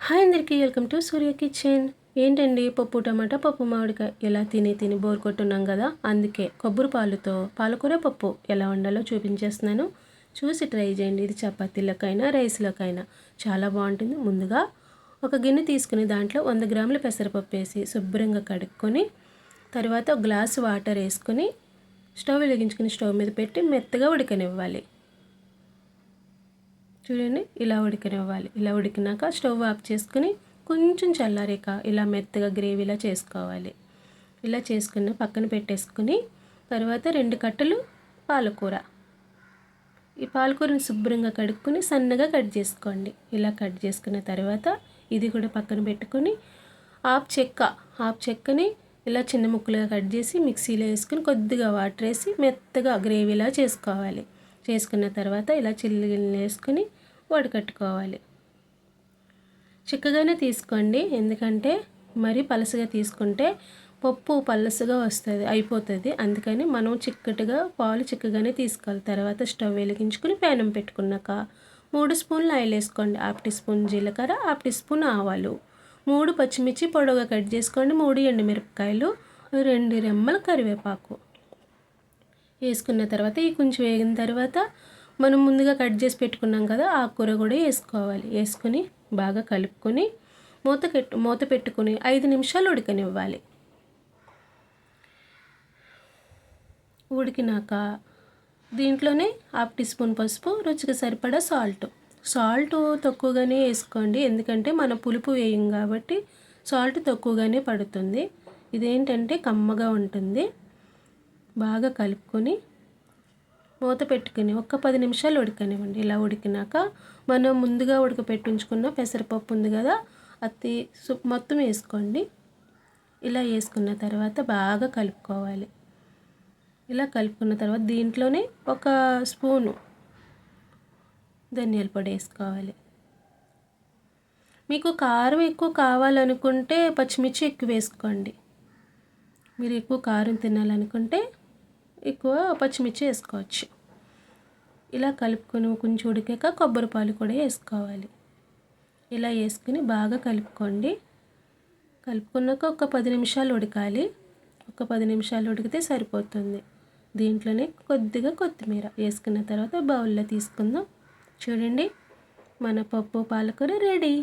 Hi అందరికీ welcome to Surya kitchen. ఏంటండి పప్పు టమాటా పప్పు మామిడికాయ ఎలా తిని బోర్ కొట్టున్నాం కదా, అందుకే కొబ్బరి పాలుతో పాలకూర పప్పు ఎలా వండాలో చూపించేస్తున్నాను. చూసి ట్రై చేయండి. ఇది చపాతీలకైనా రైస్లోకైనా చాలా బాగుంటుంది. ముందుగా ఒక గిన్నె తీసుకుని దాంట్లో 100 గ్రాముల పెసరపప్పు వేసి శుభ్రంగా కడుక్కొని తర్వాత ఒక గ్లాసు వాటర్ వేసుకొని స్టవ్ వెలిగించుకుని స్టవ్ మీద పెట్టి మెత్తగా ఉడకనివ్వాలి. చూడండి, ఇలా ఉడకనివ్వాలి. ఇలా ఉడికినాక స్టవ్ ఆఫ్ చేసుకుని కొంచెం చల్లారాక ఇలా మెత్తగా గ్రేవీలా చేసుకోవాలి. ఇలా చేసుకున్న పక్కన పెట్టేసుకుని తర్వాత 2 కట్టలు పాలకూర, ఈ పాలకూరని శుభ్రంగా కడుక్కొని సన్నగా కట్ చేసుకోండి. ఇలా కట్ చేసుకున్న తర్వాత ఇది కూడా పక్కన పెట్టుకొని హాఫ్ చెక్కని ఇలా చిన్న ముక్కలుగా కట్ చేసి మిక్సీలో వేసుకుని కొద్దిగా వాటర్ వేసి మెత్తగా గ్రేవీలా చేసుకోవాలి. చేసుకున్న తర్వాత ఇలా చిల్లిగిల్లు వేసుకుని వడకట్టుకోవాలి. చిక్కగానే తీసుకోండి, ఎందుకంటే మరి పలసగా తీసుకుంటే పప్పు పలసగా అయిపోతుంది. అందుకని మనం పాలు చిక్కగానే తీసుకోవాలి. తర్వాత స్టవ్ వెలిగించుకుని ప్యానం పెట్టుకున్నాక 3 స్పూన్లు ఆయిల్ వేసుకోండి. 1/2 టీ స్పూన్ జీలకర్ర, 1/2 టీ స్పూన్ ఆవాలు, 3 పచ్చిమిర్చి పొడవుగా కట్ చేసుకోండి, 3 ఎండుమిరపకాయలు, 2 రెమ్మల కరివేపాకు వేసుకున్న తర్వాత ఈ కొంచెం వేగిన తర్వాత మనం ముందుగా కట్ చేసి పెట్టుకున్నాం కదా, ఆకుకూర కూడా వేసుకోవాలి. వేసుకొని బాగా కలుపుకొని మూత పెట్టుకుని 5 నిమిషాలు ఉడకనివ్వాలి. ఉడికినాక దీంట్లోనే 1/2 టీ స్పూన్ పసుపు, రుచికి సరిపడా సాల్ట్ తక్కువగానే వేసుకోండి, ఎందుకంటే మన పులుపు వేయం కాబట్టి సాల్ట్ తక్కువగానే పడుతుంది. ఇదేంటంటే కమ్మగా ఉంటుంది. బాగా కలుపుకొని మూత పెట్టుకుని ఒక 10 నిమిషాలు ఉడకనివ్వండి. ఇలా ఉడికినాక మనం ముందుగా ఉడకపెట్టించుకున్న పెసరపప్పు ఉంది కదా, అది మొత్తం వేసుకోండి. ఇలా వేసుకున్న తర్వాత బాగా కలుపుకోవాలి. ఇలా కలుపుకున్న తర్వాత దీంట్లోనే 1 స్పూను ధనియాల పొడి వేసుకోవాలి. మీకు కారం ఎక్కువ కావాలనుకుంటే పచ్చిమిర్చి ఎక్కువ వేసుకోండి. మీరు ఎక్కువ కారం తినాలనుకుంటే ఎక్కువ పచ్చిమిర్చి వేసుకోవచ్చు. ఇలా కలుపుకొని కొంచెం ఉడికాక కొబ్బరి పాలు కూడా వేసుకోవాలి. ఇలా వేసుకుని బాగా కలుపుకోండి. కలుపుకున్నాక ఒక 10 నిమిషాలు ఉడకాలి. ఒక 10 నిమిషాలు ఉడికితే సరిపోతుంది. దీంట్లోనే కొద్దిగా కొత్తిమీర వేసుకున్న తర్వాత బౌల్లో తీసుకుందాం. చూడండి, మన పప్పు పాలకూర రెడీ.